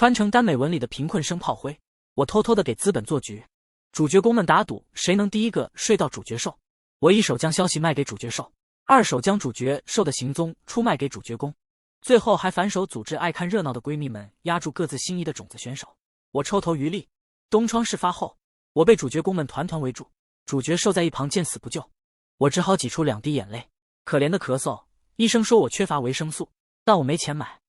穿成耽美文里的贫困生炮灰。我偷偷的给资本做局，主角公们打赌，谁能第一个睡到主角兽。我一手将消息卖给主角兽，二手将主角兽的行踪出卖给主角公，最后还反手组织爱看热闹的闺蜜们压住各自心仪的种子选手。我抽头渔利。东窗事发后，我被主角公们团团围住，主角兽在一旁见死不救，我只好挤出2滴眼泪，可怜的咳嗽。医生说我缺乏维生素，但我没钱买。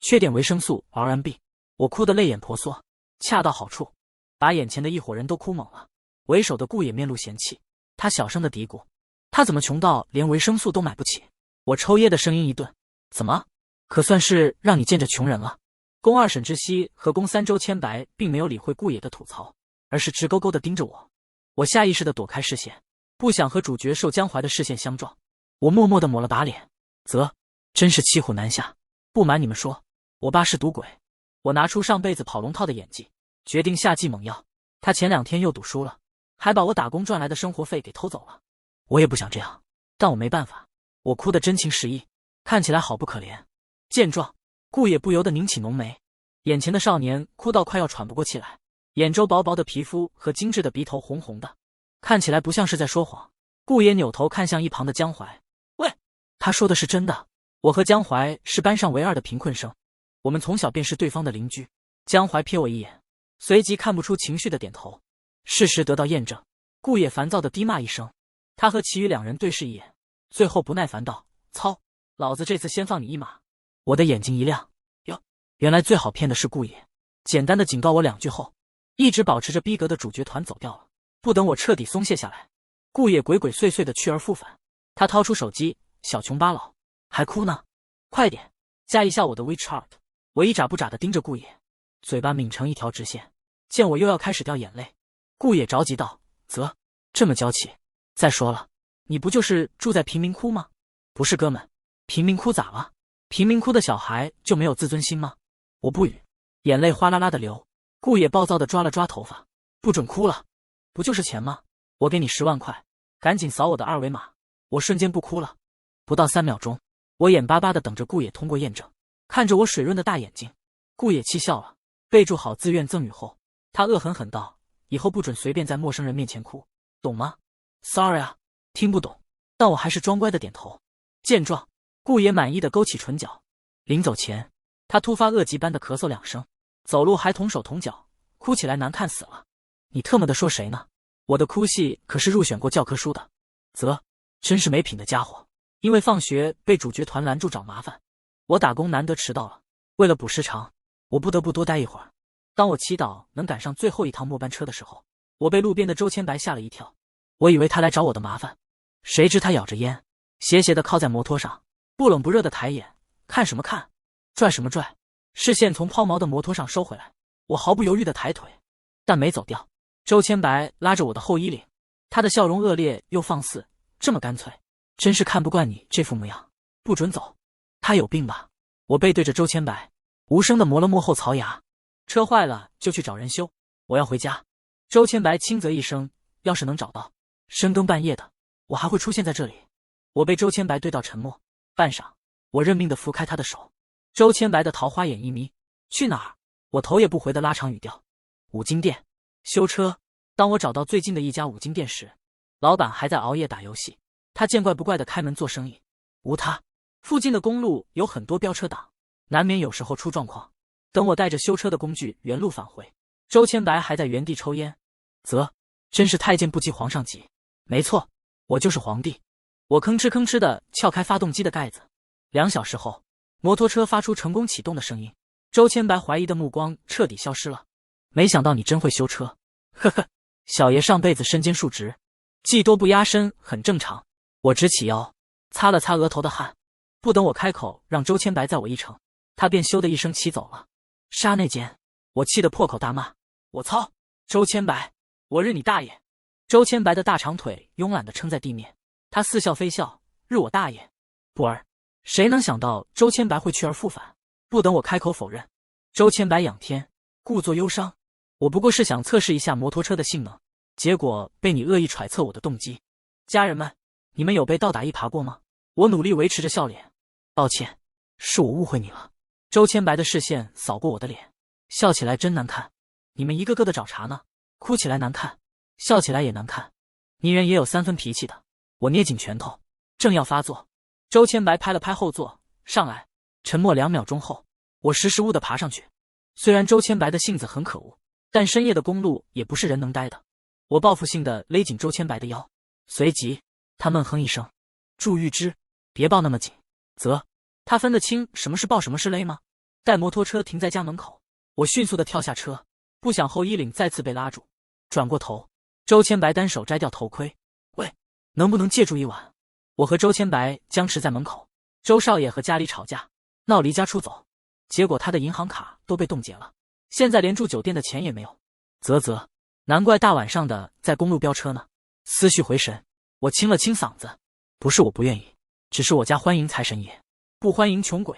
缺点维生素 R&B。 我哭得泪眼婆娑，恰到好处，把眼前的一伙人都哭懵了。为首的顾野面露嫌弃，他小声的嘀咕，他怎么穷到连维生素都买不起。我抽噎的声音一顿，怎么可算是让你见着穷人了。宫二沈之熙和宫三周千白并没有理会顾野的吐槽，而是直勾勾的盯着我。我下意识的躲开视线，不想和主角受江淮的视线相撞。我默默的抹了把脸，真是骑虎难下。不瞒你们说，我爸是赌鬼。我拿出上辈子跑龙套的演技，决定下计猛药。他前2天又赌输了，还把我打工赚来的生活费给偷走了。我也不想这样，但我没办法。我哭得真情实意，看起来好不可怜。见状，顾野不由得拧起浓眉。眼前的少年哭到快要喘不过气来，眼周薄薄的皮肤和精致的鼻头红红的，看起来不像是在说谎。顾野扭头看向一旁的江淮，喂，他说的是真的。我和江淮是班上唯2的贫困生，我们从小便是对方的邻居。江淮瞥我一眼，随即看不出情绪的点头。事实得到验证，顾野烦躁的低骂一声，他和其余2人对视一眼，最后不耐烦道：操，老子这次先放你一马。我的眼睛一亮，哟，原来最好骗的是顾野。简单的警告我2句后，一直保持着逼格的主角团走掉了。不等我彻底松懈下来，顾野鬼鬼祟祟的去而复返。他掏出手机，小穷巴老，还哭呢？快点加一下我的 WeChat。 我一眨不眨的盯着顾野，嘴巴抿成一条直线。见我又要开始掉眼泪，顾野着急道：这么娇气。再说了，你不就是住在贫民窟吗？不是哥们，贫民窟咋了？贫民窟的小孩就没有自尊心吗？我不语，眼泪哗啦啦的流。顾野暴躁的抓了抓头发，不准哭了，不就是钱吗？我给你10万块，赶紧扫我的2维码。我瞬间不哭了。不到3秒钟，我眼巴巴的等着顾野通过验证，看着我水润的大眼睛。顾野气笑了，备注好自愿赠与后，他恶狠狠道：以后不准随便在陌生人面前哭，懂吗？ Sorry 啊，听不懂，但我还是装乖的点头。见状，顾野满意的勾起唇角。临走前，他突发恶疾般的咳嗽2声，走路还同手同脚，哭起来难看死了。你特么的说谁呢？我的哭戏可是入选过教科书的。真是没品的家伙。因为放学被主角团拦住找麻烦，我打工难得迟到了，为了补时长，我不得不多待一会儿。当我祈祷能赶上最后一趟末班车的时候，我被路边的周千白吓了一跳。我以为他来找我的麻烦，谁知他咬着烟，斜斜的靠在摩托上，不冷不热的抬眼，看什么看，拽什么拽。视线从抛锚的摩托上收回来，我毫不犹豫的抬腿，但没走掉。周千白拉着我的后衣领，他的笑容恶劣又放肆，这么干脆，真是看不惯你这副模样，不准走。他有病吧？我背对着周千白，无声的磨了磨后槽牙。车坏了就去找人修，我要回家。周千白轻啧一声，要是能找到，深更半夜的，我还会出现在这里。我被周千白对到沉默，半晌，我认命的扶开他的手。周千白的桃花眼一眯，去哪儿？我头也不回的拉长语调，五金店修车。当我找到最近的一家五金店时，老板还在熬夜打游戏。他见怪不怪的开门做生意。无他，附近的公路有很多飙车党，难免有时候出状况。等我带着修车的工具原路返回，周千白还在原地抽烟。真是太监不及皇上急。没错，我就是皇帝。我吭哧吭哧的撬开发动机的盖子。2小时后，摩托车发出成功启动的声音。周千白怀疑的目光彻底消失了。没想到你真会修车。呵呵，小爷上辈子身兼数职，技多不压身很正常。我直起腰，擦了擦额头的汗。不等我开口让周千白载我一程，他便咻的一声骑走了。刹那间，我气得破口大骂：我操，周千白，我日你大爷！周千白的大长腿慵懒地撑在地面，他似笑非笑，日我大爷！不儿，谁能想到周千白会去而复返？不等我开口否认，周千白仰天，故作忧伤。我不过是想测试一下摩托车的性能，结果被你恶意揣测我的动机。家人们，你们有被倒打一耙过吗？我努力维持着笑脸。抱歉，是我误会你了。周千白的视线扫过我的脸，笑起来真难看。你们一个个的找茬呢，哭起来难看，笑起来也难看。泥人也有3分脾气的。我捏紧拳头，正要发作，周千白拍了拍后座，上来。沉默2秒钟后，我识时务的爬上去。虽然周千白的性子很可恶，但深夜的公路也不是人能待的。我报复性的勒紧周千白的腰，随即他闷哼一声：“祝玉芝，别抱那么紧。”他分得清什么是抱什么是勒吗？待摩托车停在家门口，我迅速的跳下车，不想后衣领再次被拉住。转过头，周千白单手摘掉头盔：“喂，能不能借住一晚？”我和周千白僵持在门口。周少爷和家里吵架，闹离家出走，结果他的银行卡都被冻结了，现在连住酒店的钱也没有。难怪大晚上的在公路飙车呢。思绪回神，我清了清嗓子：“不是我不愿意，只是我家欢迎财神爷，不欢迎穷鬼。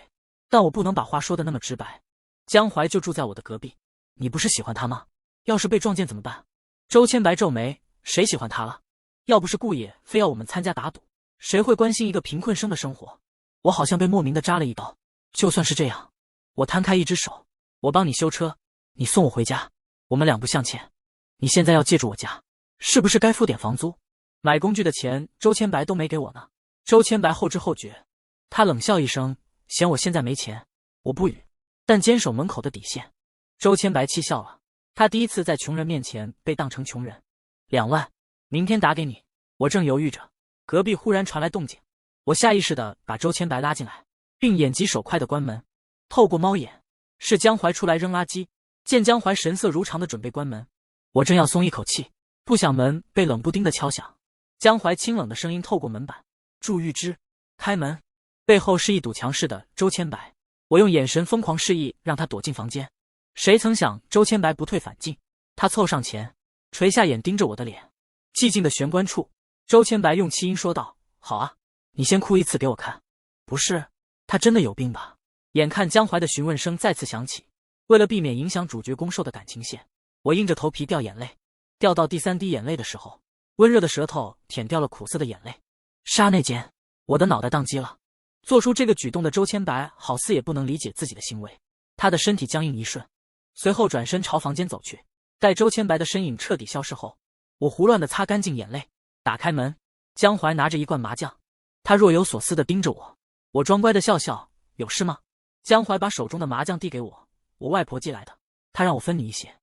但我不能把话说的那么直白。江淮就住在我的隔壁，你不是喜欢他吗？要是被撞见怎么办？”周千白皱眉：“谁喜欢他了？要不是顾爷非要我们参加打赌，谁会关心一个贫困生的生活？”我好像被莫名的扎了一刀。就算是这样，我摊开一只手：“我帮你修车，你送我回家，我们两不相欠。你现在要借住我家，是不是该付点房租？买工具的钱周千白都没给我呢。”周千白后知后觉，他冷笑一声，嫌我现在没钱。我不语，但坚守门口的底线。周千白气笑了，他第一次在穷人面前被当成穷人。2万，明天打给你。我正犹豫着，隔壁忽然传来动静，我下意识地把周千白拉进来，并眼疾手快地关门。透过猫眼，是江淮出来扔垃圾。见江淮神色如常地准备关门，我正要松一口气，不想门被冷不丁的敲响。江淮清冷的声音透过门板：“祝玉芝，开门。”背后是一堵墙似的周千白。我用眼神疯狂示意让他躲进房间，谁曾想周千白不退反进，他凑上前，垂下眼盯着我的脸。寂静的玄关处，周千白用气音说道：“好啊，你先哭一次给我看。”不是，他真的有病吧？眼看江淮的询问声再次响起，为了避免影响主角攻受的感情线，我硬着头皮掉眼泪。掉到第3滴眼泪的时候，温热的舌头舔掉了苦涩的眼泪。刹那间，我的脑袋宕机了。做出这个举动的周千白好似也不能理解自己的行为，他的身体僵硬一瞬，随后转身朝房间走去。待周千白的身影彻底消失后，我胡乱地擦干净眼泪，打开门。江淮拿着一罐麻酱，他若有所思地盯着我。我装乖地笑笑：“有事吗？”江淮把手中的麻酱递给我：“我外婆寄来的，她让我分你一些。”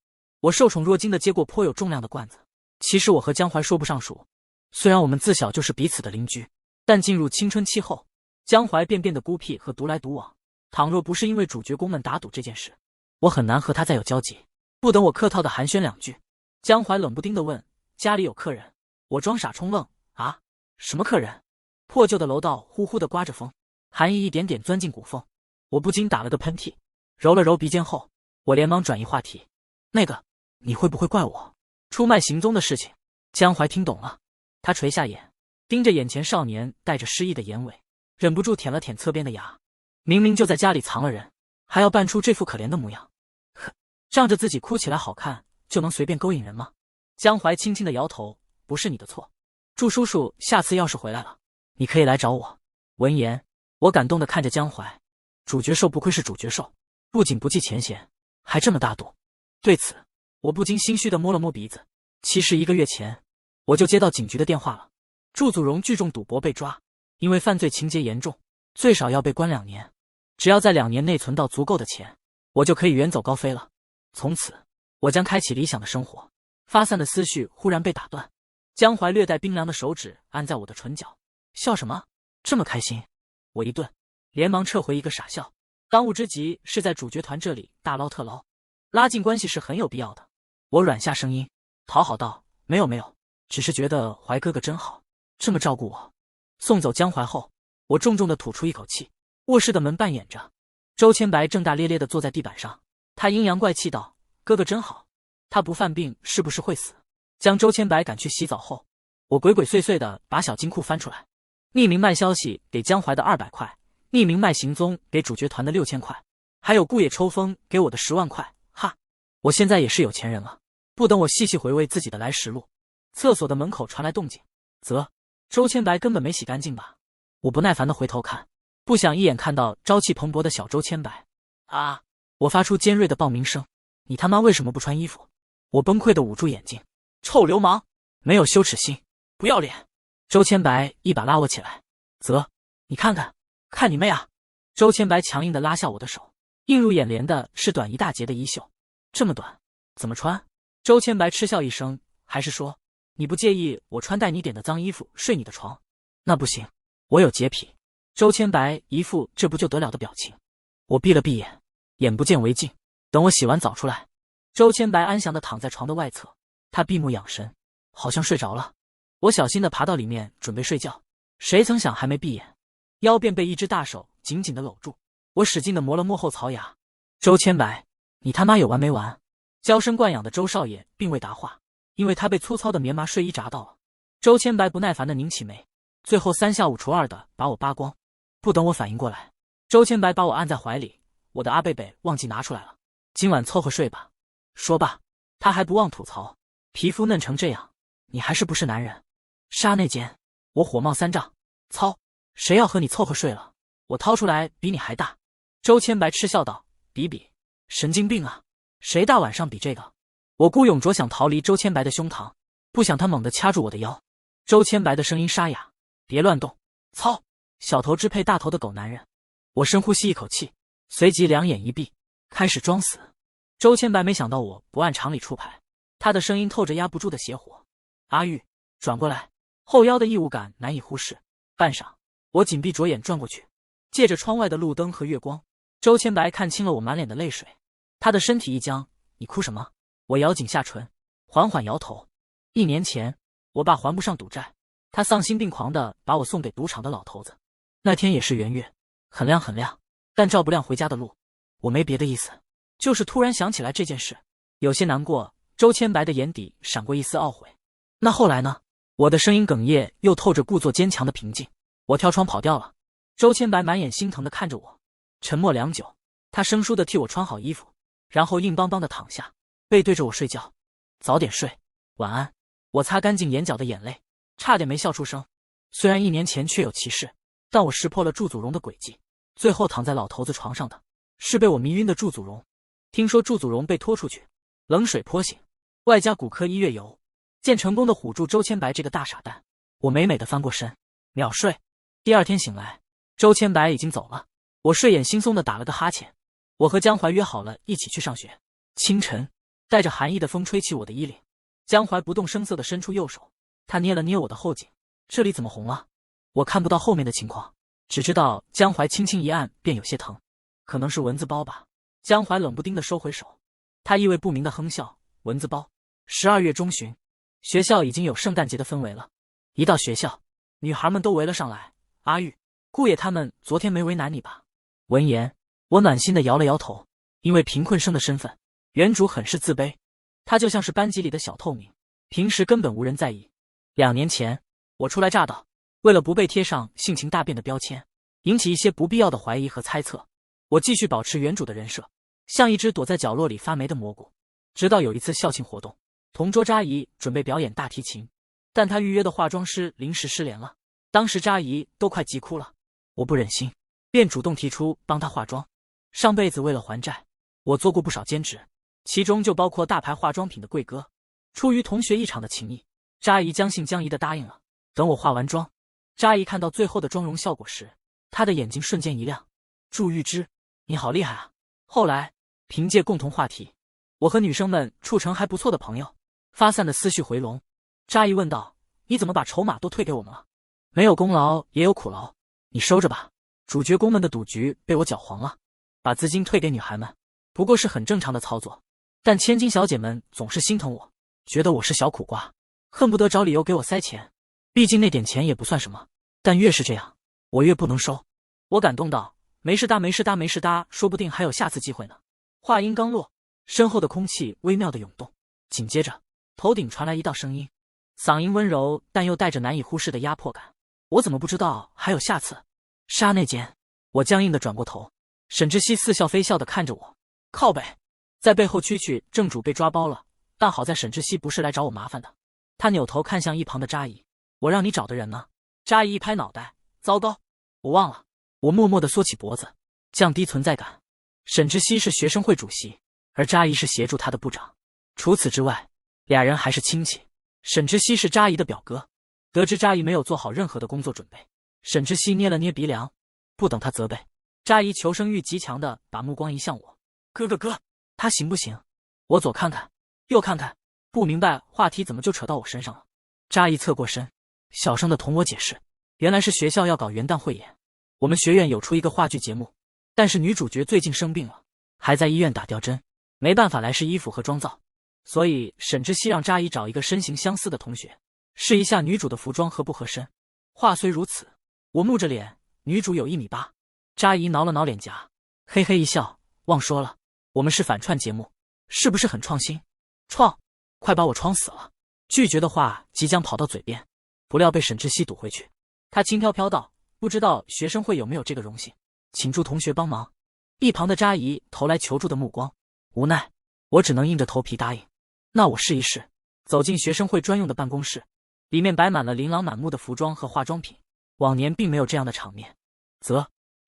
我受宠若惊地接过颇有重量的罐子。其实我和江淮说不上熟，虽然我们自小就是彼此的邻居，但进入青春期后，江淮便变得孤僻和独来独往。倘若不是因为主角公们打赌这件事，我很难和他再有交集。不等我客套的寒暄2句，江淮冷不丁地问：“家里有客人？”我装傻充愣：“啊，什么客人？”破旧的楼道呼呼地刮着风，寒意一点点钻进骨缝。我不禁打了个喷嚏，揉了揉鼻尖后，我连忙转移话题：“那个，你会不会怪我出卖行踪的事情？”江淮听懂了，他垂下眼，盯着眼前少年带着诗意的眼尾，忍不住舔了舔侧边的牙。明明就在家里藏了人，还要扮出这副可怜的模样。呵，仗着自己哭起来好看，就能随便勾引人吗？江淮轻轻的摇头：“不是你的错。祝叔叔下次要是回来了，你可以来找我。”闻言，我感动地看着江淮。主角兽不愧是主角兽，不仅不计前嫌，还这么大度。对此，我不禁心虚地摸了摸鼻子。其实1个月前，我就接到警局的电话了。祝祖荣聚众赌博被抓，因为犯罪情节严重，最少要被关2年。只要在2年内存到足够的钱，我就可以远走高飞了。从此，我将开启理想的生活。发散的思绪忽然被打断，江淮略带冰凉的手指按在我的唇角：“笑什么？这么开心？”我一顿，连忙撤回一个傻笑。当务之急是在主角团这里大捞特捞，拉近关系是很有必要的。我软下声音，讨好道：“没有，只是觉得怀哥哥真好，这么照顾我。”送走江淮后，我重重地吐出一口气。卧室的门半掩着，周千白正大咧咧地坐在地板上，他阴阳怪气道：“哥哥真好，他不犯病是不是会死？”将周千白赶去洗澡后，我鬼鬼祟祟地把小金库翻出来，匿名卖消息给江淮的200块，匿名卖行踪给主角团的6000块，还有顾野抽风给我的10万块。哈，我现在也是有钱人了。不等我细细回味自己的来时路，厕所的门口传来动静。周千白根本没洗干净吧？我不耐烦地回头看，不想一眼看到朝气蓬勃的小周千白。啊！我发出尖锐的报名声。你他妈为什么不穿衣服？我崩溃的捂住眼睛。臭流氓，没有羞耻心，不要脸！周千白一把拉我起来，啧，你看看，看你妹啊！周千白强硬的拉下我的手，映入眼帘的是短一大截的衣袖，这么短，怎么穿？周千白嗤笑一声，还是说，你不介意我穿带你点的脏衣服睡你的床？那不行，我有洁癖。周千白一副这不就得了的表情。我闭了闭眼，眼不见为净，等我洗完澡出来。周千白安详的躺在床的外侧，他闭目养神，好像睡着了。我小心的爬到里面准备睡觉，谁曾想还没闭眼，腰便被一只大手紧紧的搂住。我使劲的磨了磨后槽牙。周千白，你他妈有完没完？娇生惯养的周少爷并未答话，因为他被粗糙的棉麻睡衣扎到了。周千白不耐烦的拧起眉，最后3下5除2的把我扒光。不等我反应过来，周千白把我按在怀里，我的阿贝贝忘记拿出来了。今晚凑合睡吧。说罢，他还不忘吐槽，皮肤嫩成这样，你还是不是男人？刹那间，我火冒三丈，操，谁要和你凑合睡了？我掏出来比你还大。周千白嗤笑道，比，神经病啊，谁大晚上比这个？我孤勇着想逃离周千白的胸膛，不想他猛地掐住我的腰。周千白的声音沙哑，别乱动，操，小头支配大头的狗男人。我深呼吸一口气，随即两眼一闭，开始装死。周千白没想到我不按常理出牌，他的声音透着压不住的邪火。阿玉，转过来。后腰的异物感难以忽视，半晌，我紧闭着眼转过去，借着窗外的路灯和月光，周千白看清了我满脸的泪水，他的身体一僵，你哭什么？我咬紧下唇，缓缓摇头。1年前，我爸还不上赌债，他丧心病狂地把我送给赌场的老头子。那天也是圆月，很亮很亮，但照不亮回家的路。我没别的意思，就是突然想起来这件事，有些难过。周千白的眼底闪过一丝懊悔。那后来呢？我的声音哽咽，又透着故作坚强的平静。我跳窗跑掉了。周千白满眼心疼地看着我，沉默良久，他生疏地替我穿好衣服，然后硬邦邦地躺下，背对着我睡觉。早点睡，晚安。我擦干净眼角的眼泪，差点没笑出声。虽然1年前确有其事，但我识破了祝祖荣的诡计，最后躺在老头子床上的是被我迷晕的祝祖荣。听说祝祖荣被拖出去，冷水泼醒，外加骨科1月游，见成功的唬住周千白这个大傻蛋，我美美的翻过身，秒睡。第2天醒来，周千白已经走了。我睡眼惺忪的打了个哈欠。我和江淮约好了一起去上学。清晨，带着寒意的风吹起我的衣领，江淮不动声色的伸出右手，他捏了捏我的后颈，这里怎么红了？我看不到后面的情况，只知道江淮轻轻一按便有些疼，可能是蚊子包吧。江淮冷不丁的收回手，他意味不明的哼笑，蚊子包。12月中旬，学校已经有圣诞节的氛围了。一到学校，女孩们都围了上来。阿玉，顾野他们昨天没为难你吧？闻言，我暖心的摇了摇头。因为贫困生的身份，原主很是自卑，他就像是班级里的小透明，平时根本无人在意。2年前，我初来乍到，为了不被贴上性情大变的标签，引起一些不必要的怀疑和猜测，我继续保持原主的人设，像一只躲在角落里发霉的蘑菇。直到有一次校庆活动，同桌扎姨准备表演大提琴，但她预约的化妆师临时失联了，当时扎姨都快急哭了。我不忍心，便主动提出帮她化妆。上辈子为了还债，我做过不少兼职，其中就包括大牌化妆品的贵哥。出于同学一场的情谊，扎姨将信将疑的答应了。等我化完妆，扎姨看到最后的妆容效果时，她的眼睛瞬间一亮。祝玉芝，你好厉害啊！后来，凭借共同话题，我和女生们处成还不错的朋友，发散的思绪回笼。扎姨问道：你怎么把筹码都退给我们了？没有功劳也有苦劳，你收着吧。主角宫们的赌局被我搅黄了，把资金退给女孩们，不过是很正常的操作。但千金小姐们总是心疼我，觉得我是小苦瓜，恨不得找理由给我塞钱。毕竟那点钱也不算什么，但越是这样，我越不能收。我感动道：没事哒，没事哒，没事哒，说不定还有下次机会呢。话音刚落，身后的空气微妙的涌动，紧接着头顶传来一道声音，嗓音温柔但又带着难以忽视的压迫感。我怎么不知道还有下次？刹那间，我僵硬的转过头，沈之熙似笑非笑的看着我，靠北，在背后蛐蛐正主被抓包了，但好在沈之熙不是来找我麻烦的。他扭头看向一旁的扎姨，我让你找的人呢？扎姨一拍脑袋，糟糕，我忘了。我默默地缩起脖子，降低存在感。沈之熙是学生会主席，而扎姨是协助他的部长。除此之外，俩人还是亲戚。沈之熙是扎姨的表哥。得知扎姨没有做好任何的工作准备，沈之熙捏了捏鼻梁，不等他责备，扎姨求生欲极强的把目光移向我。哥，他行不行？我左看看，右看看，不明白话题怎么就扯到我身上了。扎姨侧过身，小声的同我解释，原来是学校要搞元旦汇演，我们学院有出一个话剧节目，但是女主角最近生病了，还在医院打吊针，没办法来试衣服和妆造，所以沈之熙让扎姨找一个身形相似的同学，试一下女主的服装合不合身。话虽如此，我木着脸，女主有1.8米。扎姨挠了挠脸颊，嘿嘿一笑，忘说了，我们是反串节目，是不是很创新？创，快把我创死了。拒绝的话即将跑到嘴边，不料被沈之熙堵回去。他轻飘飘道，不知道学生会有没有这个荣幸，请祝同学帮忙。一旁的扎姨投来求助的目光，无奈我只能硬着头皮答应。那我试一试。走进学生会专用的办公室，里面摆满了琳琅满目的服装和化妆品，往年并没有这样的场面，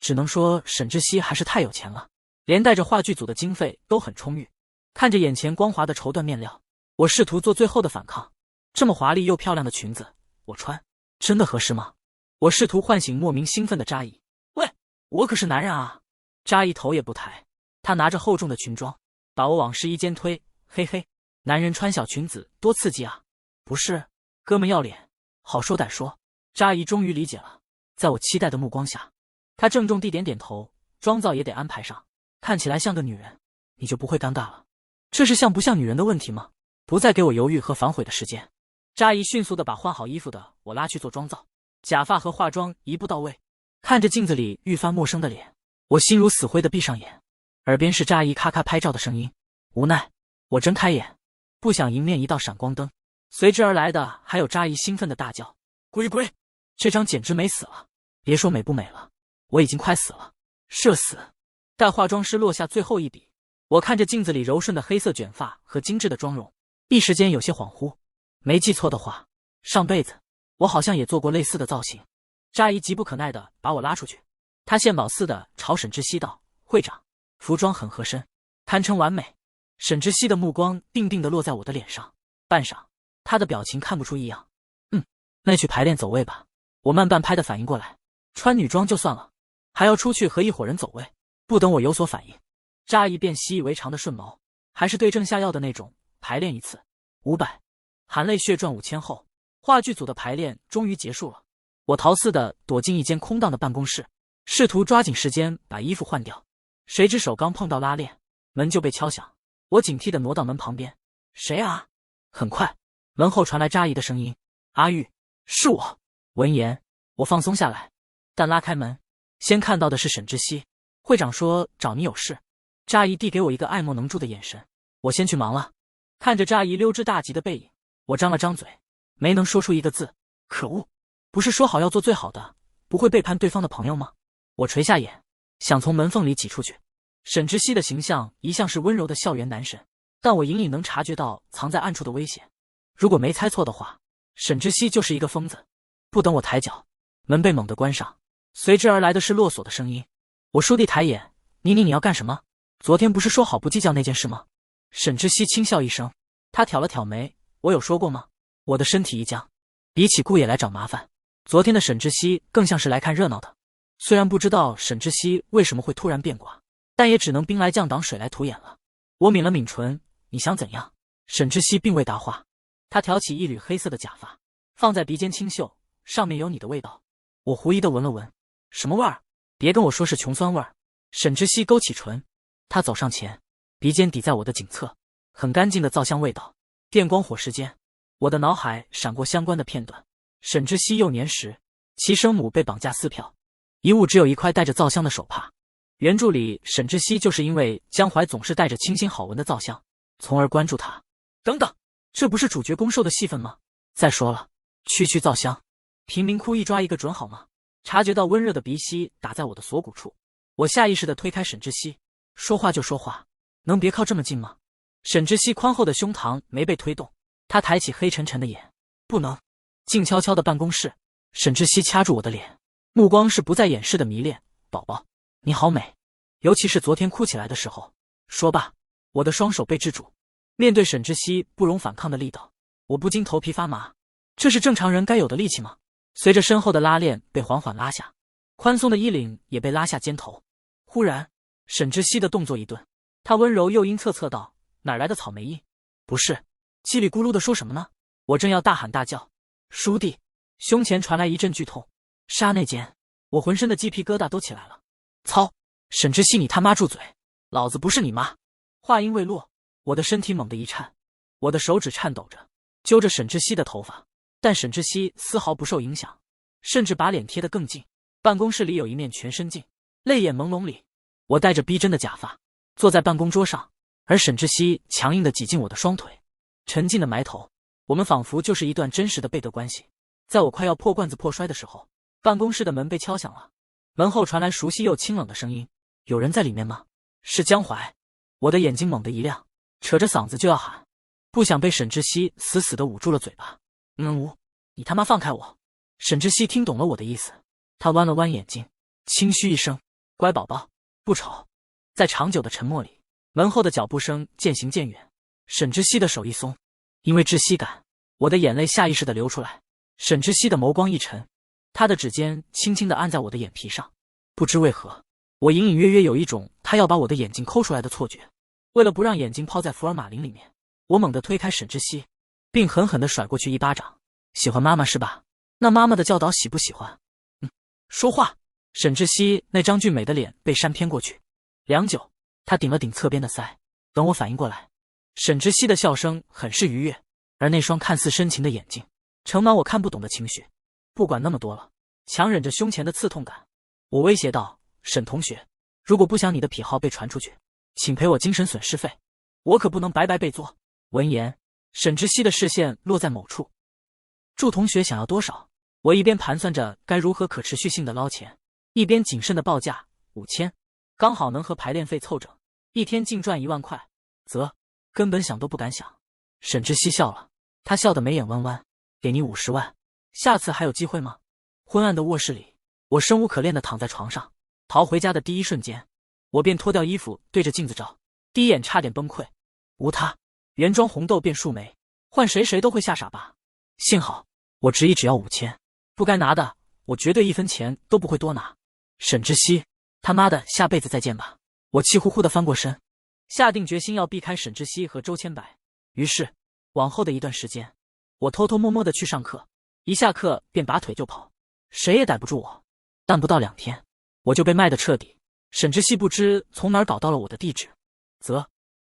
只能说沈之熙还是太有钱了，连带着话剧组的经费都很充裕。看着眼前光滑的绸缎面料，我试图做最后的反抗。这么华丽又漂亮的裙子，我穿真的合适吗？我试图唤醒莫名兴奋的扎姨。喂，我可是男人啊！扎姨头也不抬，她拿着厚重的裙装，把我往试衣间推。嘿嘿，男人穿小裙子多刺激啊！不是，哥们要脸，好说歹说。扎姨终于理解了，在我期待的目光下，她郑重地点点头，妆造也得安排上，看起来像个女人，你就不会尴尬了。这是像不像女人的问题吗？不再给我犹豫和反悔的时间。扎姨迅速地把换好衣服的我拉去做妆造，假发和化妆一步到位。看着镜子里愈发陌生的脸，我心如死灰地闭上眼，耳边是扎姨咔咔拍照的声音。无奈，我睁开眼，不想迎面一道闪光灯，随之而来的还有扎姨兴奋的大叫：鬼！这张简直美死了！别说美不美了，我已经快死了，社死！待化妆师落下最后一笔，我看着镜子里柔顺的黑色卷发和精致的妆容，一时间有些恍惚。没记错的话，上辈子我好像也做过类似的造型。扎姨急不可耐地把我拉出去，她献宝似的朝沈之熙道：会长，服装很合身，堪称完美。沈之熙的目光定定地落在我的脸上，半晌，他的表情看不出异样。那去排练走位吧。我慢半拍的反应过来，穿女装就算了，还要出去和一伙人走位。不等我有所反应，扎姨便习以为常的顺毛，还是对症下药的那种，排练一次500。含泪血赚5000后，话剧组的排练终于结束了。我逃似的躲进一间空荡的办公室，试图抓紧时间把衣服换掉，谁知手刚碰到拉链，门就被敲响。我警惕地挪到门旁边，谁啊？很快，门后传来扎姨的声音：阿玉，是我。闻言，我放松下来，但拉开门，先看到的是沈之熙。会长说找你有事。扎姨递给我一个爱莫能助的眼神，我先去忙了。看着扎姨溜之大吉的背影，我张了张嘴，没能说出一个字。可恶，不是说好要做最好的，不会背叛对方的朋友吗？我垂下眼，想从门缝里挤出去。沈之熙的形象一向是温柔的校园男神，但我隐隐能察觉到藏在暗处的危险。如果没猜错的话，沈之熙就是一个疯子。不等我抬脚，门被猛地关上，随之而来的是落锁的声音。我倏地抬眼，你要干什么？昨天不是说好不计较那件事吗？沈之熙轻笑一声，他挑了挑眉，我有说过吗？我的身体一僵，比起顾野来找麻烦，昨天的沈之熙更像是来看热闹的。虽然不知道沈之熙为什么会突然变卦，但也只能兵来将挡，水来土掩了。我抿了抿唇，你想怎样？沈之熙并未答话，他挑起一缕黑色的假发，放在鼻尖轻嗅，上面有你的味道。我狐疑地闻了闻，什么味儿？别跟我说是穷酸味儿。沈之熙勾起唇，他走上前，鼻尖抵在我的颈侧，很干净的皂香味道。电光火石间，我的脑海闪过相关的片段。沈之熙幼年时，其生母被绑架撕票，遗物只有一块带着皂香的手帕。原著里沈之熙就是因为江淮总是带着清新好闻的皂香，从而关注他。等等，这不是主角攻受的戏份吗？再说了，区皂香，贫民窟一抓一个准好吗？察觉到温热的鼻息打在我的锁骨处，我下意识地推开沈之熙，说话就说话，能别靠这么近吗？沈之熙宽厚的胸膛没被推动，他抬起黑沉沉的眼，不能。静悄悄的办公室，沈之熙掐住我的脸，目光是不再掩饰的迷恋。宝宝，你好美，尤其是昨天哭起来的时候。说罢，我的双手被制住，面对沈之熙不容反抗的力道，我不禁头皮发麻。这是正常人该有的力气吗？随着身后的拉链被缓缓拉下，宽松的衣领也被拉下肩头。忽然，沈之熙的动作一顿，他温柔又阴恻恻道：“哪来的草莓音？不是，叽里咕噜的说什么呢？”我正要大喊大叫，倏地，胸前传来一阵剧痛，刹那间，我浑身的鸡皮疙瘩都起来了。操！沈之熙，你他妈住嘴！老子不是你妈！话音未落，我的身体猛地一颤，我的手指颤抖着，揪着沈之熙的头发，但沈之熙丝毫不受影响，甚至把脸贴得更近。办公室里有一面全身镜，泪眼朦胧里，我戴着逼真的假发，坐在办公桌上，而沈之熙强硬地挤进我的双腿，沉静地埋头。我们仿佛就是一段真实的背德关系。在我快要破罐子破摔的时候，办公室的门被敲响了，门后传来熟悉又清冷的声音：“有人在里面吗？”是江淮。我的眼睛猛地一亮，扯着嗓子就要喊，不想被沈之熙死死地捂住了嘴巴。你他妈放开我！沈之熙听懂了我的意思，他弯了弯眼睛，轻嘘一声：“乖宝宝，不丑。”在长久的沉默里，门后的脚步声渐行渐远，沈之熙的手一松，因为窒息感，我的眼泪下意识地流出来。沈之熙的眸光一沉，他的指尖轻轻地按在我的眼皮上。不知为何，我隐隐约约有一种他要把我的眼睛抠出来的错觉。为了不让眼睛泡在福尔马林里面，我猛地推开沈之熙，并狠狠地甩过去一巴掌。喜欢妈妈是吧？那妈妈的教导喜不喜欢？说话！沈之熙那张俊美的脸被扇偏过去，良久，他顶了顶侧边的腮。等我反应过来，沈之熙的笑声很是愉悦，而那双看似深情的眼睛盛满我看不懂的情绪。不管那么多了，强忍着胸前的刺痛感，我威胁道：“沈同学，如果不想你的癖好被传出去，请赔我精神损失费，我可不能白白被做。”闻言，沈之熙的视线落在某处。祝同学想要多少？我一边盘算着该如何可持续性的捞钱，一边谨慎的报价：5000，刚好能和排练费凑整，一天净赚1万块。根本想都不敢想。沈之熙笑了，他笑得眉眼弯弯：“给你50万，下次还有机会吗？”昏暗的卧室里，我生无可恋地躺在床上。逃回家的第一瞬间，我便脱掉衣服对着镜子照，第一眼差点崩溃。无他，原装红豆变树莓，换谁都会吓傻吧。幸好我执意只要5000，不该拿的我绝对1分钱都不会多拿。沈之熙，他妈的，下辈子再见吧！我气呼呼地翻过身，下定决心要避开沈之熙和周千白。于是往后的一段时间，我偷偷摸摸地去上课，一下课便拔腿就跑，谁也逮不住我。但不到2天，我就被卖得彻底。沈之熙不知从哪儿搞到了我的地址，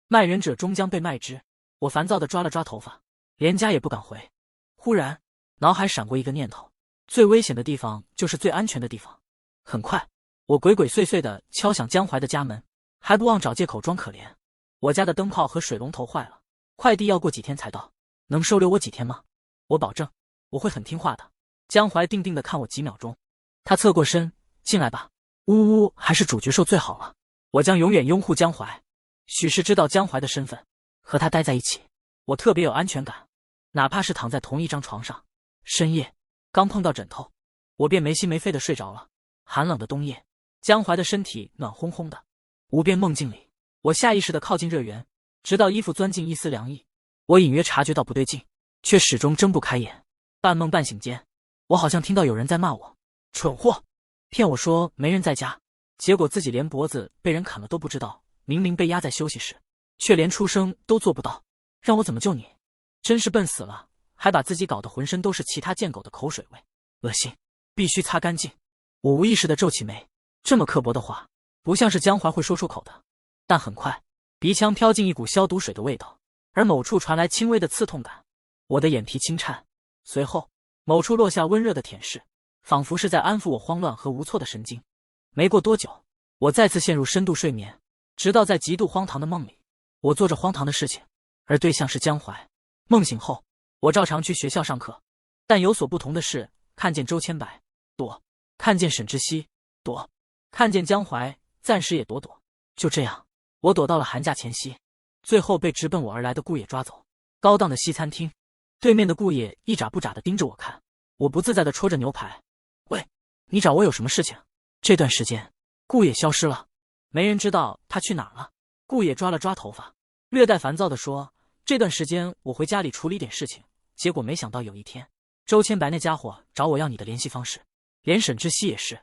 卖人者终将被卖之。我烦躁地抓了抓头发，连家也不敢回。忽然脑海闪过一个念头，最危险的地方就是最安全的地方。很快，我鬼鬼祟祟地敲响江淮的家门，还不忘找借口装可怜。我家的灯泡和水龙头坏了，快递要过几天才到，能收留我几天吗？我保证，我会很听话的。江淮定定地看我几秒钟，他侧过身：“进来吧。”呜，还是主角兽最好了。我将永远拥护江淮。许是知道江淮的身份，和他待在一起，我特别有安全感。哪怕是躺在同一张床上，深夜刚碰到枕头，我便没心没肺地睡着了。寒冷的冬夜，江淮的身体暖烘烘的，无边梦境里，我下意识地靠近热源，直到衣服钻进一丝凉意。我隐约察觉到不对劲，却始终睁不开眼。半梦半醒间，我好像听到有人在骂我：“蠢货，骗我说没人在家，结果自己连脖子被人砍了都不知道，明明被压在休息室，却连出声都做不到，让我怎么救你？真是笨死了，还把自己搞得浑身都是其他贱狗的口水味，恶心，必须擦干净。”我无意识地皱起眉，这么刻薄的话，不像是江淮会说出口的。但很快，鼻腔飘进一股消毒水的味道，而某处传来轻微的刺痛感，我的眼皮轻颤，随后某处落下温热的舔舐，仿佛是在安抚我慌乱和无措的神经。没过多久，我再次陷入深度睡眠，直到在极度荒唐的梦里，我做着荒唐的事情，而对象是江淮。梦醒后，我照常去学校上课，但有所不同的是，看见周千白躲，看见沈之熙躲，看见江淮暂时也躲。就这样，我躲到了寒假前夕，最后被直奔我而来的顾野抓走。高档的西餐厅对面的顾野一眨不眨地盯着我看，我不自在地戳着牛排：“喂，你找我有什么事情？”这段时间，顾野消失了，没人知道他去哪儿了。顾野抓了抓头发，略带烦躁地说：“这段时间我回家里处理点事情，结果没想到有一天，周千白那家伙找我要你的联系方式，连沈之熙也是。”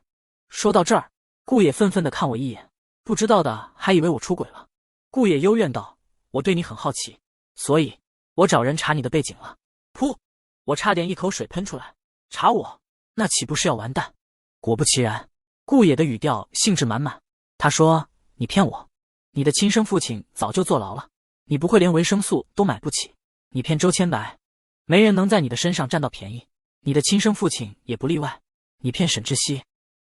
说到这儿，顾野愤愤地看我一眼，不知道的还以为我出轨了。顾野幽怨道：“我对你很好奇，所以我找人查你的背景了。”噗！我差点一口水喷出来。查我？那岂不是要完蛋？果不其然，顾野的语调兴致满满。他说：“你骗我，你的亲生父亲早就坐牢了，你不会连维生素都买不起。你骗周千白，没人能在你的身上占到便宜，你的亲生父亲也不例外。你骗沈之熙，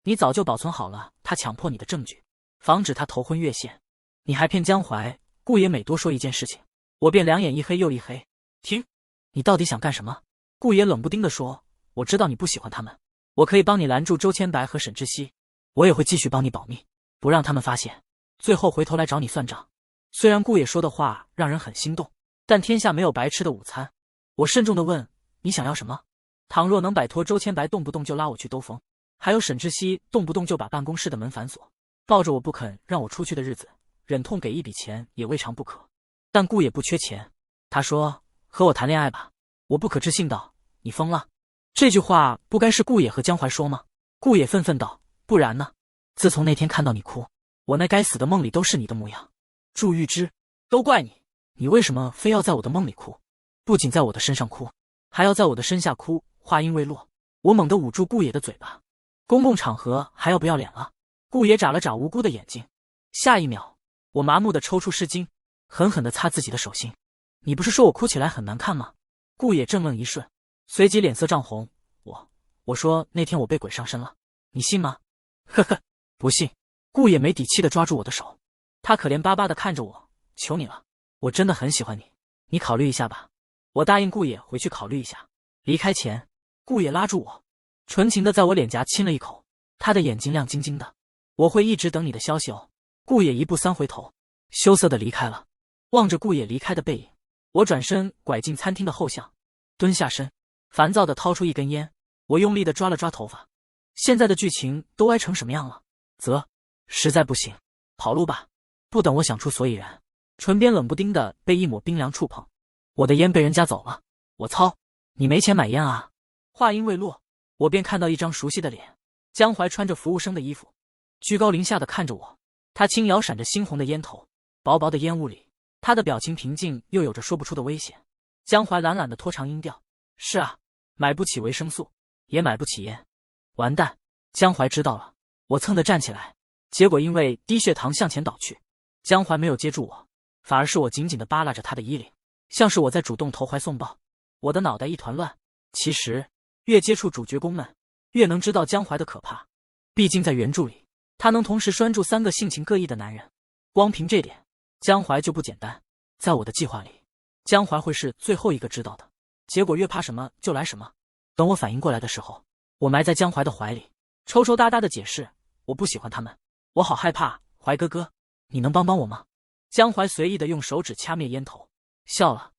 你早就保存好了他强迫你的证据，防止他头昏越线。你还骗江淮。”顾野每多说一件事情，我便两眼一黑又一黑。停！你到底想干什么？顾野冷不丁地说：“我知道你不喜欢他们，我可以帮你拦住周千白和沈之熙，我也会继续帮你保密，不让他们发现，最后回头来找你算账。”虽然顾野说的话让人很心动，但天下没有白吃的午餐。我慎重地问：“你想要什么？”倘若能摆脱周千白动不动就拉我去兜风，还有沈之熙动不动就把办公室的门反锁，抱着我不肯让我出去的日子，忍痛给一笔钱也未尝不可。但顾野不缺钱，他说：“和我谈恋爱吧。”我不可置信道：“你疯了？这句话不该是顾野和江淮说吗？”顾野愤愤道：“不然呢？自从那天看到你哭，我那该死的梦里都是你的模样。祝玉芝，都怪你，你为什么非要在我的梦里哭？不仅在我的身上哭，还要在我的身下哭。”话音未落，我猛地捂住顾野的嘴巴。公共场合还要不要脸了？顾野眨了眨无辜的眼睛，下一秒，我麻木地抽出湿巾，狠狠地擦自己的手心。你不是说我哭起来很难看吗？顾野怔愣一瞬，随即脸色涨红。我说那天我被鬼上身了，你信吗？呵呵，不信。顾野没底气地抓住我的手，他可怜巴巴地看着我，求你了，我真的很喜欢你，你考虑一下吧。我答应顾野回去考虑一下。离开前，顾野拉住我，纯情地在我脸颊亲了一口，他的眼睛亮晶晶的。我会一直等你的消息哦。顾野一步三回头，羞涩地离开了。望着顾野离开的背影，我转身拐进餐厅的后巷，蹲下身，烦躁地掏出一根烟。我用力地抓了抓头发，现在的剧情都歪成什么样了？实在不行，跑路吧。不等我想出所以然，唇边冷不丁的被一抹冰凉触碰，我的烟被人家走了。我操，你没钱买烟啊？话音未落，我便看到一张熟悉的脸，江淮穿着服务生的衣服，居高临下的看着我。他轻摇闪着猩红的烟头，薄薄的烟雾里，他的表情平静又有着说不出的危险。江淮懒懒的拖长音调：“是啊，买不起维生素，也买不起烟。”完蛋！江淮知道了。我蹭地站起来，结果因为低血糖向前倒去。江淮没有接住我，反而是我紧紧地扒拉着他的衣领，像是我在主动投怀送抱。我的脑袋一团乱。其实越接触主角宫们，越能知道江淮的可怕。毕竟在原著里，他能同时拴住3个性情各异的男人，光凭这点，江淮就不简单。在我的计划里，江淮会是最后一个知道的。结果越怕什么就来什么。等我反应过来的时候，我埋在江淮的怀里，抽抽搭搭的解释：“我不喜欢他们，我好害怕。怀哥哥，你能帮帮我吗？”江淮随意的用手指掐灭烟头，笑了：“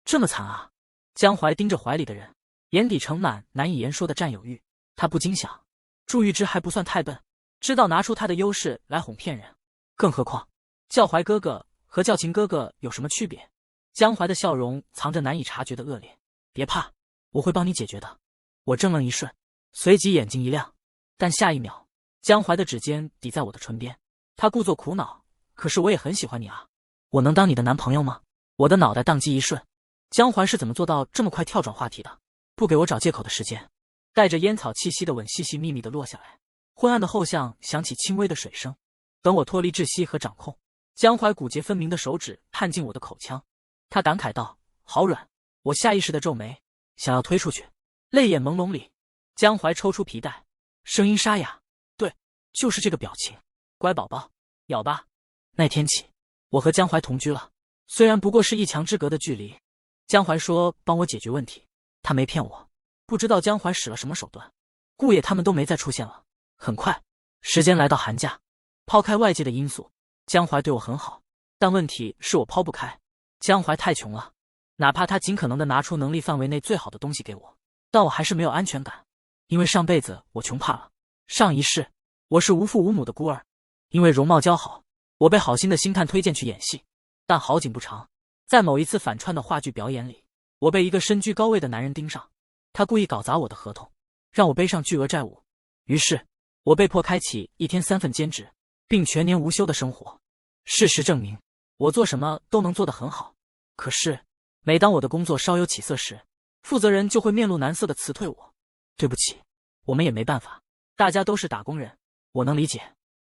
这么惨啊？”江淮盯着怀里的人，眼底盛满难以言说的占有欲。他不禁想，祝玉芝还不算太笨，知道拿出他的优势来哄骗人，更何况叫怀哥哥和叫秦哥哥有什么区别？江淮的笑容藏着难以察觉的恶劣。别怕，我会帮你解决的。我怔愣一瞬，随即眼睛一亮，但下一秒，江淮的指尖抵在我的唇边，他故作苦恼：“可是我也很喜欢你啊，我能当你的男朋友吗？”我的脑袋宕机一瞬，江淮是怎么做到这么快跳转话题的？不给我找借口的时间。带着烟草气息的吻细细密密地落下来，昏暗的后巷响起轻微的水声。等我脱离窒息和掌控，江淮骨节分明的手指探进我的口腔，他感慨道：“好软。”我下意识地皱眉，想要推出去。泪眼朦胧里，江淮抽出皮带，声音沙哑：“对，就是这个表情，乖宝宝，咬吧。”那天起，我和江淮同居了，虽然不过是1墙之隔的距离。江淮说帮我解决问题，他没骗我。不知道江淮使了什么手段，顾野他们都没再出现了。很快，时间来到寒假。抛开外界的因素，江淮对我很好，但问题是我抛不开。江淮太穷了，哪怕他尽可能的拿出能力范围内最好的东西给我，但我还是没有安全感。因为上辈子我穷怕了，上一世我是无父无母的孤儿。因为容貌姣好，我被好心的星探推荐去演戏，但好景不长，在某一次反串的话剧表演里，我被一个身居高位的男人盯上，他故意搞砸我的合同，让我背上巨额债务。于是，我被迫开启1天3份兼职，并全年无休的生活。事实证明，我做什么都能做得很好。可是，每当我的工作稍有起色时，负责人就会面露难色地辞退我。对不起，我们也没办法，大家都是打工人，我能理解。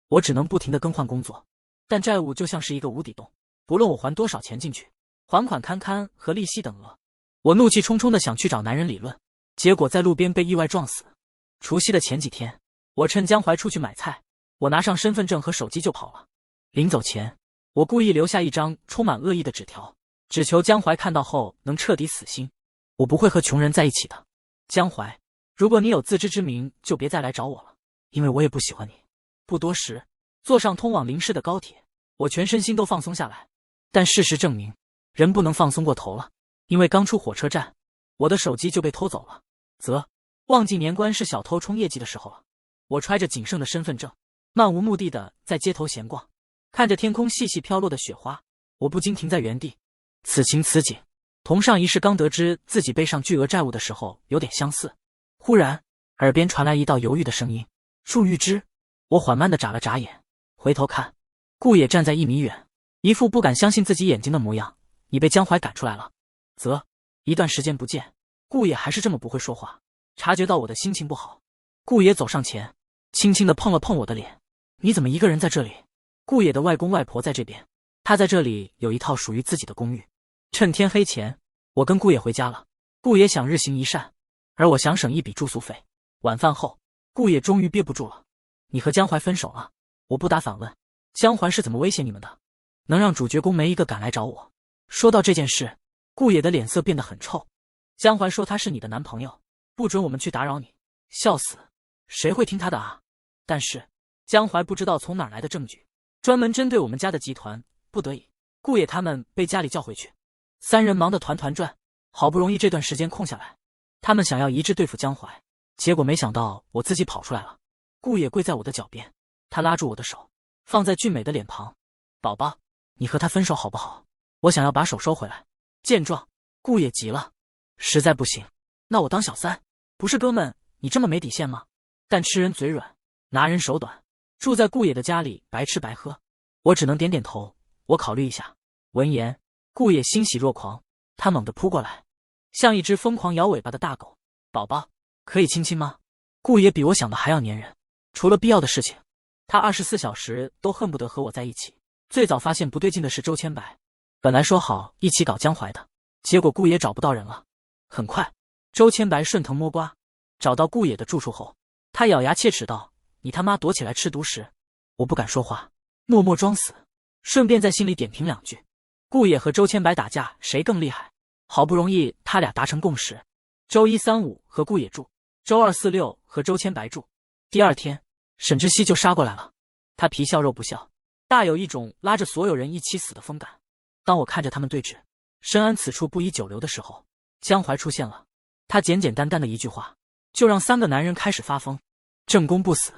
我只能不停地更换工作，但债务就像是一个无底洞，不论我还多少钱进去，还款堪堪和利息等额。我怒气冲冲地想去找男人理论，结果在路边被意外撞死。除夕的前几天，我趁江淮出去买菜，我拿上身份证和手机就跑了。临走前，我故意留下一张充满恶意的纸条，只求江淮看到后能彻底死心。我不会和穷人在一起的，江淮，如果你有自知之明，就别再来找我了，因为我也不喜欢你。不多时，坐上通往临市的高铁，我全身心都放松下来。但事实证明，人不能放松过头了，因为刚出火车站，我的手机就被偷走了。忘记年关是小偷冲业绩的时候了。我揣着仅剩的身份证，漫无目的的在街头闲逛，看着天空细细飘落的雪花，我不禁停在原地。此情此景，同上一世刚得知自己背上巨额债务的时候有点相似。忽然，耳边传来一道犹豫的声音：“祝玉芝。”我缓慢地眨了眨眼，回头看，顾野站在1米远，一副不敢相信自己眼睛的模样。你被江淮赶出来了？一段时间不见，顾野还是这么不会说话。察觉到我的心情不好，顾野走上前，轻轻地碰了碰我的脸。你怎么一个人在这里？顾野的外公外婆在这边，他在这里有一套属于自己的公寓。趁天黑前，我跟顾野回家了。顾野想日行一善，而我想省一笔住宿费。晚饭后，顾野终于憋不住了。你和江淮分手了？我不答反问。江淮是怎么威胁你们的？能让主角宫没一个敢来找我？说到这件事，顾野的脸色变得很臭。江淮说他是你的男朋友，不准我们去打扰你。笑死，谁会听他的啊？但是江淮不知道从哪儿来的证据，专门针对我们家的集团。不得已，顾野他们被家里叫回去，三人忙得团团转。好不容易这段时间空下来，他们想要一致对付江淮，结果没想到我自己跑出来了。顾野跪在我的脚边，他拉住我的手，放在俊美的脸庞。宝宝，你和他分手好不好？我想要把手收回来。见状，顾野急了，实在不行，那我当小三。不是哥们，你这么没底线吗？但吃人嘴软，拿人手短，住在顾野的家里白吃白喝，我只能点点头，我考虑一下。闻言，顾野欣喜若狂，他猛地扑过来，像一只疯狂摇尾巴的大狗。宝宝，可以亲亲吗？顾野比我想的还要粘人，除了必要的事情，他24小时都恨不得和我在一起。最早发现不对劲的是周千白，本来说好一起搞江淮的，结果顾野找不到人了。很快，周千白顺藤摸瓜，找到顾野的住处后，他咬牙切齿道：“你他妈躲起来吃独食！”我不敢说话，默默装死，顺便在心里点评2句。顾野和周千白打架谁更厉害？好不容易他俩达成共识，周1、3、5和顾野住，周2、4、6和周千白住。第二天，沈之熙就杀过来了，他皮笑肉不笑，大有一种拉着所有人一起死的风感。当我看着他们对峙，深谙此处不宜久留的时候，江淮出现了。他简简单单的一句话，就让3个男人开始发疯。正宫不死，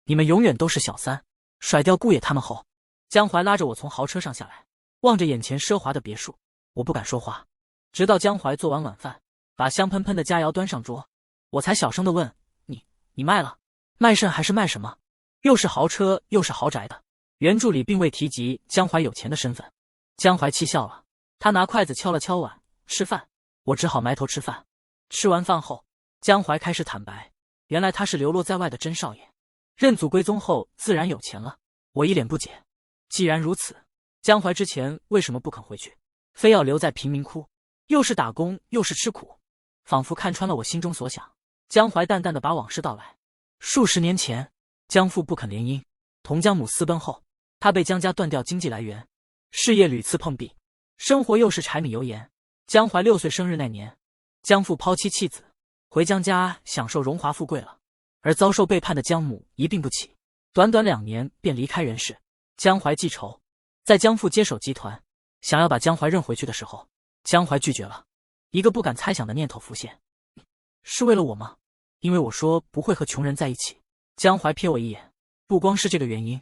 你们永远都是小三。甩掉顾野他们后，江淮拉着我从豪车上下来，望着眼前奢华的别墅，我不敢说话，直到江淮做完晚饭，把香喷喷的佳肴端上桌，我才小声地问：你卖了？卖肾还是卖什么？又是豪车又是豪宅的。原著里并未提及江淮有钱的身份。江淮气笑了，他拿筷子敲了敲碗，吃饭。我只好埋头吃饭。吃完饭后，江淮开始坦白，原来他是流落在外的真少爷，认祖归宗后自然有钱了。我一脸不解，既然如此，江淮之前为什么不肯回去，非要留在贫民窟，又是打工又是吃苦？仿佛看穿了我心中所想，江淮淡淡的把往事道来。数十年前，江父不肯联姻，同江母私奔后，他被江家断掉经济来源，事业屡次碰壁，生活又是柴米油盐。江淮6岁生日那年，江父抛妻弃子，回江家享受荣华富贵了，而遭受背叛的江母一病不起，短短2年便离开人世。江淮记仇，在江父接手集团，想要把江淮认回去的时候，江淮拒绝了。一个不敢猜想的念头浮现，是为了我吗？因为我说不会和穷人在一起。江淮瞥我一眼，不光是这个原因，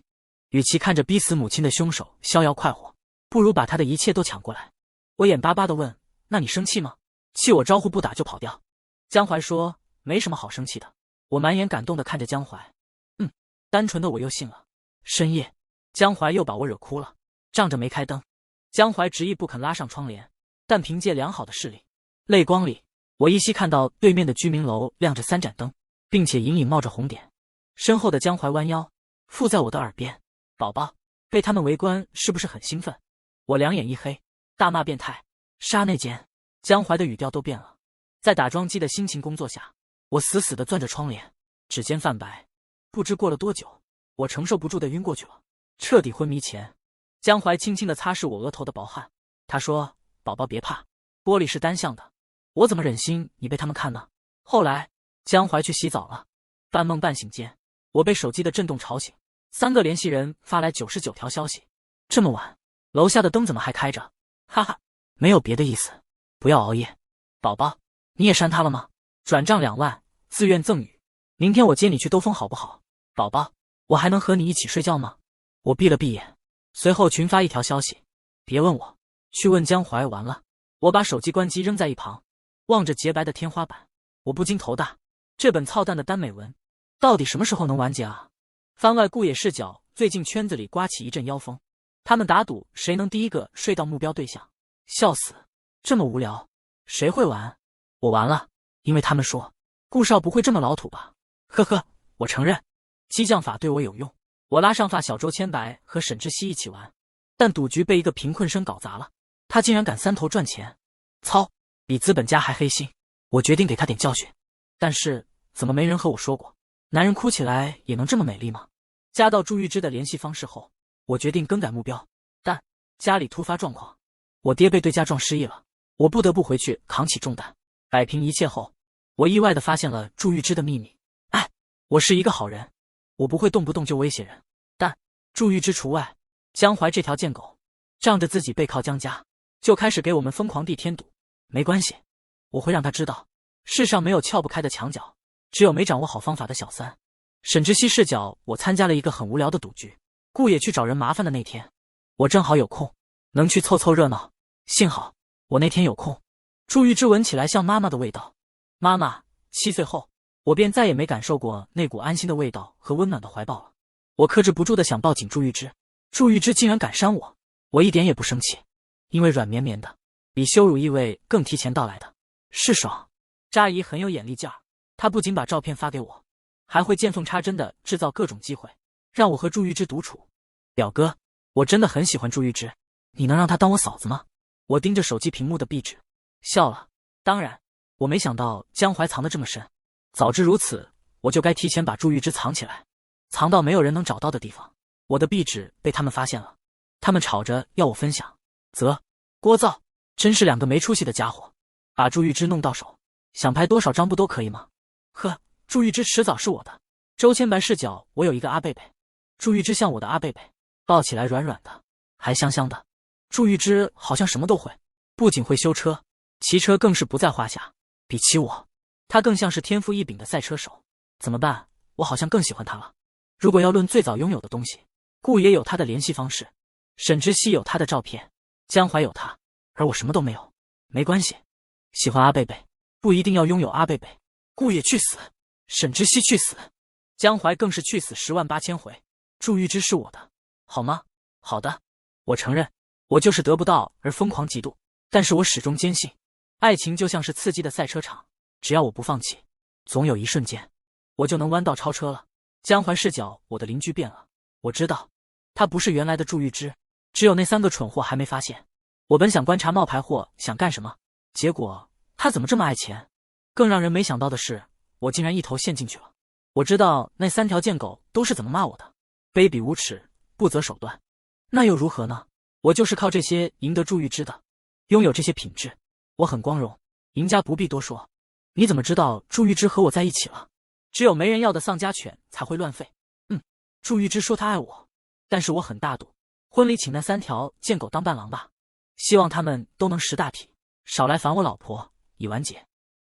与其看着逼死母亲的凶手逍遥快活，不如把他的一切都抢过来。我眼巴巴地问：那你生气吗？气我招呼不打就跑掉？江淮说：没什么好生气的。我满眼感动地看着江淮，单纯的我又信了。深夜，江淮又把我惹哭了，仗着没开灯，江淮执意不肯拉上窗帘，但凭借良好的视力，泪光里我依稀看到对面的居民楼亮着3盏灯，并且隐隐冒着红点。身后的江淮弯腰附在我的耳边：宝宝，被他们围观是不是很兴奋？我两眼一黑，大骂变态。刹那间，江淮的语调都变了。在打桩机的辛勤工作下，我死死地攥着窗帘，指尖泛白。不知过了多久，我承受不住地晕过去了。彻底昏迷前，江淮轻轻地擦拭我额头的薄汗，他说：宝宝别怕，玻璃是单向的，我怎么忍心你被他们看呢？后来江淮去洗澡了，半梦半醒间，我被手机的震动吵醒，3个联系人发来99条消息。这么晚，楼下的灯怎么还开着？哈哈，没有别的意思，不要熬夜。宝宝，你也删他了吗？转账2万，自愿赠与，明天我接你去兜风好不好？宝宝，我还能和你一起睡觉吗？我闭了闭眼，随后群发一条消息：别问我，去问江淮。完了，我把手机关机扔在一旁，望着洁白的天花板，我不禁头大。这本操蛋的耽美文到底什么时候能完结啊？番外顾野视角，最近圈子里刮起一阵妖风，他们打赌谁能第一个睡到目标对象。笑死，这么无聊，谁会玩？我玩了，因为他们说顾少不会这么老土吧？呵呵，我承认激将法对我有用。我拉上发小周千白和沈志熙一起玩，但赌局被一个贫困生搞砸了，他竟然敢3头赚钱，操，比资本家还黑心。我决定给他点教训。但是怎么没人和我说过，男人哭起来也能这么美丽吗？加到朱玉芝的联系方式后，我决定更改目标，但家里突发状况，我爹被对家撞失忆了，我不得不回去扛起重担。摆平一切后，我意外地发现了朱玉芝的秘密。我是一个好人，我不会动不动就威胁人，但朱玉芝除外。江淮这条贱狗仗着自己背靠江家，就开始给我们疯狂地添堵。没关系，我会让他知道，世上没有撬不开的墙角，只有没掌握好方法的小三。沈志熙视角，我参加了一个很无聊的赌局，顾野去找人麻烦的那天，我正好有空，能去凑凑热闹。幸好我那天有空。朱玉芝闻起来像妈妈的味道。妈妈7岁后，我便再也没感受过那股安心的味道和温暖的怀抱了。我克制不住的想抱紧朱玉芝，朱玉芝竟然敢扇我，我一点也不生气，因为软绵绵的比羞辱意味更提前到来的是爽。扎姨很有眼力劲儿，她不仅把照片发给我，还会见缝插针的制造各种机会，让我和朱玉芝独处。表哥，我真的很喜欢朱玉芝，你能让她当我嫂子吗？我盯着手机屏幕的壁纸，笑了。当然，我没想到江淮藏得这么深，早知如此，我就该提前把朱玉芝藏起来，藏到没有人能找到的地方。我的壁纸被他们发现了，他们吵着要我分享，啧，聒噪，真是2个没出息的家伙。把朱玉芝弄到手，想拍多少张不都可以吗？呵，朱玉芝迟早是我的。周千白视角，我有一个阿贝贝，朱玉芝像我的阿贝贝，抱起来软软的，还香香的。朱玉芝好像什么都会，不仅会修车，骑车更是不在话下。比起我，她更像是天赋异禀的赛车手。怎么办？我好像更喜欢她了。如果要论最早拥有的东西，顾爷有他的联系方式，沈之熙有他的照片，江淮有他，而我什么都没有。没关系，喜欢阿贝贝，不一定要拥有阿贝贝。顾爷去死，沈之熙去死，江淮更是去死108000回。祝玉芝是我的，好吗？好的，我承认，我就是得不到而疯狂嫉妒，但是我始终坚信，爱情就像是刺激的赛车场，只要我不放弃，总有一瞬间，我就能弯道超车了。江淮视角，我的邻居变了，我知道，他不是原来的祝玉芝，只有那3个蠢货还没发现。我本想观察冒牌货想干什么，结果他怎么这么爱钱？更让人没想到的是，我竟然一头陷进去了。我知道那3条贱狗都是怎么骂我的，卑鄙无耻，不择手段。那又如何呢？我就是靠这些赢得祝玉芝的，拥有这些品质，我很光荣。赢家不必多说。你怎么知道祝玉芝和我在一起了？只有没人要的丧家犬才会乱吠。祝玉芝说她爱我，但是我很大度，婚礼请那3条贱狗当伴郎吧，希望他们都能识大体，少来烦我老婆，已完结。